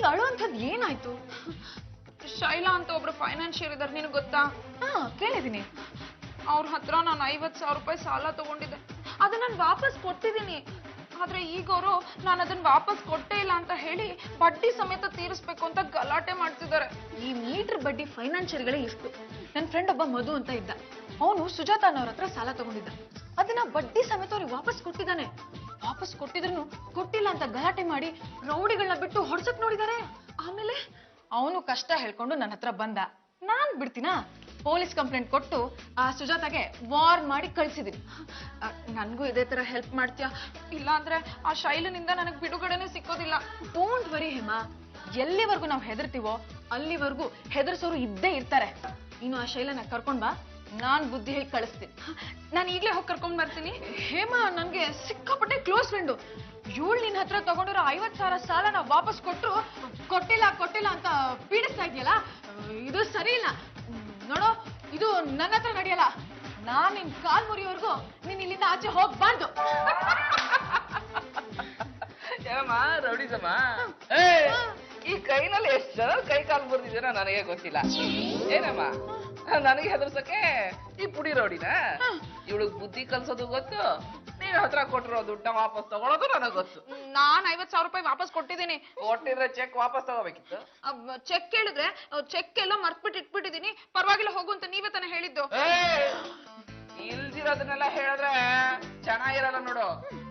ಈಗ ಅಳುವಂಥದ್ದು ಏನಾಯ್ತು? ಶೈಲಾ ಅಂತ ಒಬ್ರು ಫೈನಾನ್ಷಿಯರ್ ಇದಾರೆ, ನಿನಗೆ ಗೊತ್ತಾ? ಕೇಳಿದೀನಿ. ಅವ್ರ ಹತ್ರ ನಾನು 50,000 ರೂಪಾಯಿ ಸಾಲ ತಗೊಂಡಿದ್ದೆ. ಅದನ್ನ ನಾನು ವಾಪಸ್ ಕೊಟ್ಟಿದ್ದೀನಿ. ಆದ್ರೆ ಈಗ ಅವರು ನಾನು ಅದನ್ನ ವಾಪಸ್ ಕೊಟ್ಟೇ ಇಲ್ಲ ಅಂತ ಹೇಳಿ ಬಡ್ಡಿ ಸಮೇತ ತೀರಿಸ್ಬೇಕು ಅಂತ ಗಲಾಟೆ ಮಾಡ್ತಿದ್ದಾರೆ. ಈ ಮೀಟರ್ ಬಡ್ಡಿ ಫೈನಾನ್ಷಿಯರ್ಗಳೇ ಎಷ್ಟು. ನನ್ನ ಫ್ರೆಂಡ್ ಒಬ್ಬ ಮಧು ಅಂತ ಇದ್ದ. ಅವನು ಸುಜಾತ ಅನ್ನೋರ ಹತ್ರ ಸಾಲ ತಗೊಂಡಿದ್ದ. ಅದನ್ನ ಬಡ್ಡಿ ಸಮೇತ ಅವ್ರಿಗೆ ವಾಪಸ್ ಕೊಟ್ಟಿದ್ದಾನೆ. ವಾಪಸ್ ಕೊಟ್ಟಿದ್ರು ಕೊಟ್ಟಿಲ್ಲ ಅಂತ ಗಲಾಟೆ ಮಾಡಿ ರೌಡಿಗಳನ್ನ ಬಿಟ್ಟು ಹೊಡ್ಸಕ್ ನೋಡಿದ್ದಾರೆ. ಆಮೇಲೆ ಅವನು ಕಷ್ಟ ಹೇಳ್ಕೊಂಡು ನನ್ನ ಹತ್ರ ಬಂದ. ನಾನ್ ಬಿಡ್ತೀನಾ? ಪೊಲೀಸ್ ಕಂಪ್ಲೇಂಟ್ ಕೊಟ್ಟು ಆ ಸುಜಾತಾಗೆ ವಾರ್ನ್ ಮಾಡಿ ಕಳ್ಸಿದೀನಿ. ನನ್ಗೂ ಇದೇ ತರ ಹೆಲ್ಪ್ ಮಾಡ್ತೀಯಾ? ಇಲ್ಲ ಅಂದ್ರೆ ಆ ಶೈಲನಿಂದ ನನಗೆ ಬಿಡುಗಡೆನೆ ಸಿಕ್ಕೋದಿಲ್ಲ. ಡೋಂಟ್ ವರಿ ಹೇಮಾ, ಎಲ್ಲಿವರೆಗೂ ನಾವು ಹೆದರ್ತೀವೋ ಅಲ್ಲಿವರೆಗೂ ಹೆದರ್ಸೋರು ಇದ್ದೇ ಇರ್ತಾರೆ. ಇನ್ನು ಆ ಶೈಲನ ಕರ್ಕೊಂಡ್ ಬಾ, ನಾನ್ ಬುದ್ಧಿ ಹೇಳಿ ಕಳಿಸ್ತೀನಿ. ನಾನು ಈಗ್ಲೇ ಹೋಗಿ ಕರ್ಕೊಂಡ್ ಬರ್ತೀನಿ. ಹೇಮಾ ನನ್ಗೆ ಸಿಕ್ಕಾಪಟ್ಟೆ ಕ್ಲೋಸ್ ಫ್ರೆಂಡು. ಇವಳು ನಿನ್ ಹತ್ರ ತಗೊಂಡಿರೋ 50,000 ಸಾಲನ ವಾಪಸ್ ಕೊಟ್ರು ಕೊಟ್ಟಿಲ್ಲ ಅಂತ ಪೀಡಿಸ್ತಾ ಇದೆಯಲ್ಲ, ಇದು ಸರಿ ಇಲ್ಲ ನೋಡೋ. ಇದು ನನ್ನ ಹತ್ರ ನಡೆಯಲ್ಲ. ನಾನ್ ನಿನ್ ಕಾಲ್ ಮುರಿಯೋರ್ಗು ನೀನ್ ಇಲ್ಲಿಂದ ಆಚೆ ಹೋಗ್ಬಾರ್ದು. ರೌಡಿಸಮ್ಮ, ಈ ಕೈನಲ್ಲಿ ಎಷ್ಟು ಜನ ಕೈ ಕಾಲು ಮುರಿದಿದ್ದೀರ ನನಗೆ ಗೊತ್ತಿಲ್ಲ. ಏನಮ್ಮ ನನಗೆ ಹೆದರ್ಸಕ್ಕೆ ಈ ಪುಡಿ ರೌಡಿನ? ಇವಳಿಗೆ ಬುದ್ಧಿ ಕಲ್ಸೋದು ಗೊತ್ತು, ನೀವ್ ಹತ್ರ ಕೊಟ್ಟಿರೋ ದುಡ್ಡ ವಾಪಸ್ ತಗೊಳೋದು ನನಗೆ ಗೊತ್ತು. ನಾನ್ 50,000 ರೂಪಾಯಿ ವಾಪಸ್ ಕೊಟ್ಟಿದ್ದೀನಿ. ಕೊಟ್ಟಿದ್ರೆ ಚೆಕ್ ವಾಪಸ್ ತಗೋಬೇಕಿತ್ತು. ಚೆಕ್ ಕೇಳಿದ್ರೆ ಚೆಕ್ ಎಲ್ಲೋ ಮರ್ತ್ಬಿಟ್ಟು ಇಟ್ಬಿಟ್ಟಿದೀನಿ, ಪರವಾಗಿಲ್ಲ ಹೋಗು ಅಂತ ನೀವೇ ತಾನೇ ಹೇಳಿದ್ದು. ಇಲ್ದಿರೋದನ್ನೆಲ್ಲ ಹೇಳಿದ್ರೆ ಚೆನ್ನಾಗಿರಲ್ಲ ನೋಡು.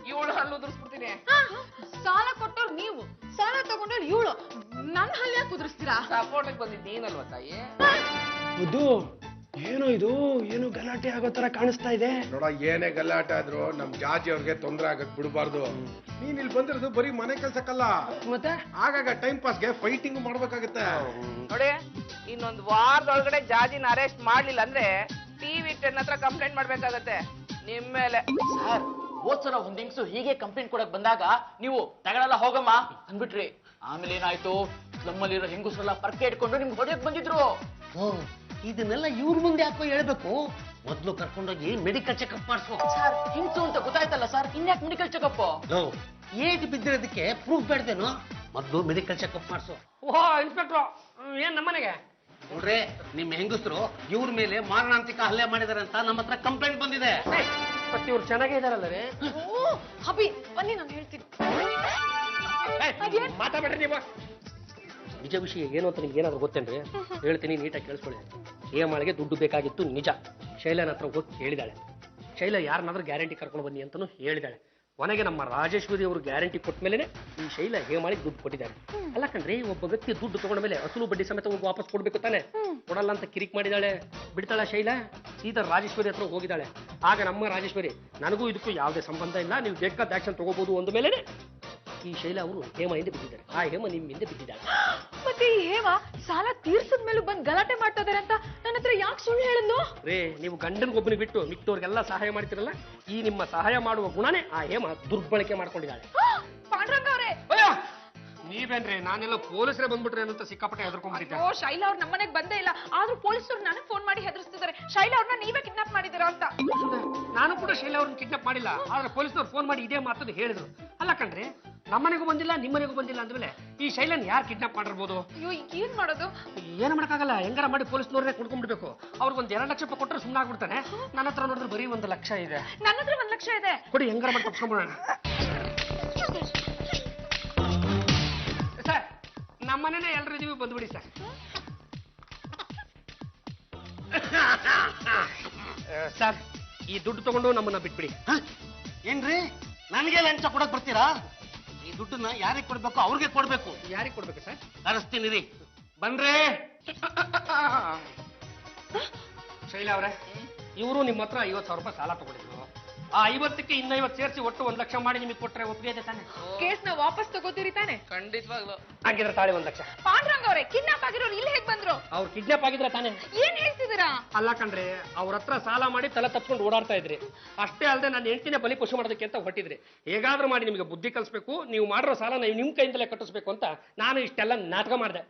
ಇವಳು ಹಲ್ಲು ಉದುರಿಸ್ಬಿಡ್ತೀನಿ. ಸಾಲ ಕೊಟ್ಟವ್ರು ನೀವು, ಸಾಲ ತಗೊಂಡವ್ರು ಇವಳು. ನನ್ನ ಹಲ್ಲು ಯಾಕೆ ಕುದುರಿಸ್ತೀರಾ? ಸಪೋರ್ಟಿಗೆ ಬಂದಿದ್ದು ನೀನಲ್ವ ತಾಯಿ? ಅದು ಏನೋ ಇದು, ಏನೋ ಗಲಾಟೆ ಆಗೋ ತರ ಕಾಣಿಸ್ತಾ ಇದೆ. ನೋಡ, ಏನೇ ಗಲಾಟೆ ಆದ್ರೂ ನಮ್ ಜಾಜಿ ಅವ್ರಿಗೆ ತೊಂದರೆ ಆಗಕ್ ಬಿಡಬಾರ್ದು. ನೀನ್ ಇಲ್ಲಿ ಬಂದಿರೋದು ಬರೀ ಮನೆ ಕೆಲ್ಸಕ್ಕಲ್ಲ, ಮತ್ತೆ ಆಗಾಗ ಟೈಮ್ ಪಾಸ್ಗೆ ಫೈಟಿಂಗ್ ಮಾಡ್ಬೇಕಾಗತ್ತೆ. ನೋಡಿ, ಇನ್ನೊಂದು ವಾರದೊಳಗಡೆ ಜಾಜಿನ ಅರೆಸ್ಟ್ ಮಾಡ್ಲಿಲ್ಲ ಅಂದ್ರೆ TV 10 ಹತ್ರ ಕಂಪ್ಲೇಂಟ್ ಮಾಡ್ಬೇಕಾಗತ್ತೆ ನಿಮ್ ಮೇಲೆ. ಸರ್, ಹೋದ್ಸಲ ಒಂದ್ ಹೆಂಗ್ಸು ಹೀಗೆ ಕಂಪ್ಲೇಂಟ್ ಕೊಡಕ್ ಬಂದಾಗ ನೀವು ತಗೊಳಲ್ಲ ಹೋಗಮ್ಮ ಅಂದ್ಬಿಟ್ರಿ. ಆಮೇಲೆ ಏನಾಯ್ತು, ನಮ್ಮಲ್ಲಿರೋ ಹೆಂಗಸರೆಲ್ಲ ಪರ್ಕೆ ಇಟ್ಕೊಂಡು ನಿಮ್ಗೆ ಹೊಡೆಯಕ್ ಬಂದಿದ್ರು. ಇದನ್ನೆಲ್ಲ ಇವ್ರ ಮುಂದೆ ಯಾಕೋ ಹೇಳ್ಬೇಕು? ಮೊದ್ಲು ಕರ್ಕೊಂಡೋಗಿ ಮೆಡಿಕಲ್ ಚೆಕಪ್ ಮಾಡಿಸೋ. ಸರ್, ಹಿಂಸು ಅಂತ ಗೊತ್ತಾಯ್ತಲ್ಲ ಸರ್, ಇನ್ಯಾಕ್ ಮೆಡಿಕಲ್ ಚೆಕಪ್? ಏಟ್ ಬಿದ್ದಿರೋದಕ್ಕೆ ಪ್ರೂಫ್ ಬೇಡ್ದೇನು? ಮೊದ್ಲು ಮೆಡಿಕಲ್ ಚೆಕಪ್ ಮಾಡಿಸೋ. ಓಹೋ ಇನ್ಸ್ಪೆಕ್ಟ್ರು, ಏನ್ ನಮ್ಮನೆಗೆ? ನೋಡ್ರೆ, ನಿಮ್ ಹೆಂಗಸರು ಇವ್ರ ಮೇಲೆ ಮಾರಣಾಂತಿಕ ಹಲ್ಲೆ ಮಾಡಿದಾರೆ ಅಂತ ನಮ್ಮ ಹತ್ರ ಕಂಪ್ಲೇಂಟ್ ಬಂದಿದೆ. ಮತ್ತೆ ಇವ್ರು ಚೆನ್ನಾಗೇ ಇದಾರಲ್ಲ ರೀ? ಹಬಿ ಬನ್ನಿ, ನಾನು ಹೇಳ್ತೀನಿ. ಮಾತಾಡ್ಬೇಡ್ರಿ ನೀವು. ನಿಜ ವಿಷಯ ಏನು ಅಂತ ನಿಮ್ಗೆ ಏನಾದ್ರು ಗೊತ್ತೇನ್ರಿ? ಹೇಳ್ತೀನಿ, ನೀಟಾಗಿ ಕೇಳಿಸ್ಕೊಳ್ಳಿ. ಹೇಮಾಳಿಗೆ ದುಡ್ಡು ಬೇಕಾಗಿತ್ತು ನಿಜ. ಶೈಲನ ಹತ್ರ ಹೋಗಿ ಹೇಳಿದಾಳೆ. ಶೈಲ ಯಾರನ್ನಾದ್ರೂ ಗ್ಯಾರಂಟಿ ಕರ್ಕೊಂಡು ಬನ್ನಿ ಅಂತಲೂ ಹೇಳಿದಾಳೆ. ಕೊನೆಗೆ ನಮ್ಮ ರಾಜೇಶ್ವರಿ ಅವರು ಗ್ಯಾರಂಟಿ ಕೊಟ್ಟ ಮೇಲೆ ಈ ಶೈಲ ಹೇಮಾಳಿಗೆ ದುಡ್ಡು ಕೊಟ್ಟಿದ್ದಾರೆ. ಅಲ್ಲ ಕಣ್ರಿ, ಒಬ್ಬ ವ್ಯಕ್ತಿ ದುಡ್ಡು ತಗೊಂಡ ಮೇಲೆ ಅಸಲು ಬಡ್ಡಿ ಸಮೇತ ವಾಪಸ್ ಕೊಡ್ಬೇಕು ತಾನೆ. ಕೊಡಲ್ಲ ಅಂತ ಕಿರಿಕ್ ಮಾಡಿದಾಳೆ. ಬಿಡ್ತಾಳ ಶೈಲ? ಸೀದಾ ರಾಜೇಶ್ವರಿ ಹತ್ರ ಹೋಗಿದ್ದಾಳೆ. ಆಗ ನಮ್ಮ ರಾಜೇಶ್ವರಿ, ನನಗೂ ಇದಕ್ಕೂ ಯಾವುದೇ ಸಂಬಂಧ ಇಲ್ಲ, ನೀವು ಬೇಕಾದ ಆಕ್ಷನ್ ತಗೋಬಹುದು ಅಂದ ಮೇಲೆ ಈ ಶೈಲ ಅವರು ಹೇಮ ಹಿಂದೆ ಬಿದ್ದಿದ್ದಾರೆ. ಆ ಹೇಮ ನಿಮ್ ಹಿಂದೆ ಬಿದ್ದಿದ್ದಾಳೆ. ಮತ್ತೆ ಈ ಹೇಮ ಸಾಲ ತೀರ್ಸದ ಮೇಲೂ ಬಂದು ಗಲಾಟೆ ಮಾಡ್ತಾ ಇದಾರೆ ಅಂತ ನನ್ನ ಹತ್ರ ಯಾಕೆ ಸುಳ್ಳು ಹೇಳಿದ್ಲು? ರೇ, ನೀವು ಗಂಡನಿಗೊಬ್ಬನಿಗೆ ಬಿಟ್ಟು ಮಿಕ್ಕವ್ರಿಗೆಲ್ಲ ಸಹಾಯ ಮಾಡ್ತಿರಲ್ಲ, ಈ ನಿಮ್ಮ ಸಹಾಯ ಮಾಡುವ ಗುಣನೇ ಆ ಹೇಮ ದುರ್ಬಳಕೆ ಮಾಡ್ಕೊಂಡಿದ್ದಾಳೆ. ಪಾಂಡ್ರಂಗ ಅವರೇ, ನೀವೇನ್ರಿ, ನಾನೆಲ್ಲ ಪೊಲೀಸರೇ ಬಂದ್ಬಿಟ್ರೆ ಅಂತ ಸಿಕ್ಕಾಪಟ್ಟೆ ಹೆದರ್ಕೊಂಡ್ಬಿಟ್ಟಿದ್ದೆ. ಓ, ಶೈಲಾ ಅವ್ರು ನಮ್ಮನೆಗೆ ಬಂದೇ ಇಲ್ಲ, ಆದ್ರೂ ಪೊಲೀಸರು ನನಗೆ ಫೋನ್ ಮಾಡಿ ಹೆದರ್ಸ್ತಿದ್ದಾರೆ ಶೈಲಾ ಅವ್ರನ್ನ ನೀವೇ ಕಿಡ್ನಾಪ್ ಮಾಡಿದ್ದೀರಾ ಅಂತ. ನಾನು ಕೂಡ ಶೈಲಾ ಅವ್ರನ್ನ ಕಿಡ್ನಾಪ್ ಮಾಡಿಲ್ಲ, ಆದ್ರೆ ಪೊಲೀಸರು ಫೋನ್ ಮಾಡಿ ಇದೇ ಮಾತನ್ನು ಹೇಳಿದ್ರು. ಅಲ್ಲ ಕಣ್ರಿ, ನಮ್ಮನೆಗೂ ಬಂದಿಲ್ಲ ನಿಮ್ಮನೆಗೂ ಬಂದಿಲ್ಲ ಅಂದ್ಮೇಲೆ ಈ ಶೈಲನ್ ಯಾರು ಕಿಡ್ನಾಪ್ ಮಾಡಿರ್ಬೋದು? ಅಯ್ಯೋ, ಏನ್ ಮಾಡೋದು? ಏನು ಮಾಡಕ್ಕಾಗಲ್ಲ, ಹೆಂಗಾರ ಮಾಡಿ ಪೊಲೀಸ್ನವ್ರನ್ನೇ ಕುಡ್ಕೊಂಡ್ಬಿಡ್ಬೇಕು. ಅವ್ರಿಗೊಂದು 2 ಲಕ್ಷ ರೂಪಾಯಿ ಕೊಟ್ಟರೆ ಸುಮ್ಮನೆ ಆಗ್ಬಿಡ್ತಾನೆ. ನನ್ನ ಹತ್ರ ನೋಡಿದ್ರೆ ಬರೀ 1 ಲಕ್ಷ ಇದೆ. ನನ್ನ ಹತ್ರ 1 ಲಕ್ಷ ಇದೆ. ಕೊಡಿ, ಹೆಂಗಾರ ಮಾಡಿ ತಪ್ಸ್ಕೊಂಡ್ಬಿಡೋಣ. ಸರ್, ನಮ್ಮನೇನೆ ಎಲ್ರು ಇದೀವಿ, ಬಂದ್ಬಿಡಿ ಸರ್. ಸರ್, ಈ ದುಡ್ಡು ತಗೊಂಡು ನಮ್ಮನ್ನ ಬಿಟ್ಬಿಡಿ. ಏನ್ರಿ, ನನಗೆ ಲಂಚ ಕೊಡಕ್ ಬರ್ತೀರಾ? ಈ ದುಡ್ಡನ್ನ ಯಾರಿಗೆ ಕೊಡ್ಬೇಕು ಅವ್ರಿಗೆ ಕೊಡ್ಬೇಕು. ಯಾರಿಗೆ ಕೊಡ್ಬೇಕು ಸರ್? ಕರೆಸ್ತೀನಿ ರೀ. ಬನ್ರಿ. ಶೈಲಾ ಅವರೇ, ಇವರು ನಿಮ್ಮ ಹತ್ರ 50,000 ರೂಪಾಯಿ ಸಾಲ ತಗೊಂಡಿದ್ರು. ಆ 50ಕ್ಕೆ ಇನ್ನ 50 ಸೇರಿಸಿ ಒಟ್ಟು 1 ಲಕ್ಷ ಮಾಡಿ ನಿಮಗೆ ಕೊಟ್ರೆ ಒಪ್ಪಿಗೆ ಇದೆ ತಾನೆ? ಕೇಸ್ನ ವಾಪಸ್ ತಗೋತೀರಿ ತಾನೆ? ಖಂಡಿತವಾಗ್ಲು. ಹಾಗಿದ್ರೆ ತಾಳೆ 1 ಲಕ್ಷ. ಪಾಂಡ್ರಂಗ ಅವರೇ, ಕಿಡ್ನಾಪ್ ಆಗಿರೋರು ಇಲ್ಲಿ ಹೇಗ್ ಬಂದ್ರು? ಅವ್ರು ಕಿಡ್ನಾಪ್ ಆಗಿದ್ರೆ ತಾನೆ? ಏನ್ ಹೇಳ್ತಿದ್ದೀರಾ? ಅಲ್ಲ ಕಣ್ರಿ, ಅವ್ರ ಹತ್ರ ಸಾಲ ಮಾಡಿ ತಲೆ ತಪ್ಸ್ಕೊಂಡು ಓಡಾಡ್ತಾ ಇದ್ರಿ. ಅಷ್ಟೇ ಅಲ್ಲದೆ ನನ್ನ ಹೆಂಡತಿನೇ ಬಲಿ ಪಶು ಮಾಡೋದಕ್ಕೆ ಅಂತ ಹೊಟ್ಟಿದ್ರಿ. ಹೇಗಾದ್ರೂ ಮಾಡಿ ನಿಮಗೆ ಬುದ್ಧಿ ಕಲಿಸ್ಬೇಕು, ನೀವು ಮಾಡಿರೋ ಸಾಲ ನೀವು ನಿಮ್ ಕೈಯಿಂದಲೇ ಕಟ್ಟಿಸ್ಬೇಕು ಅಂತ ನಾನು ಇಷ್ಟೆಲ್ಲ ನಾಟಕ ಮಾಡಿದೆ.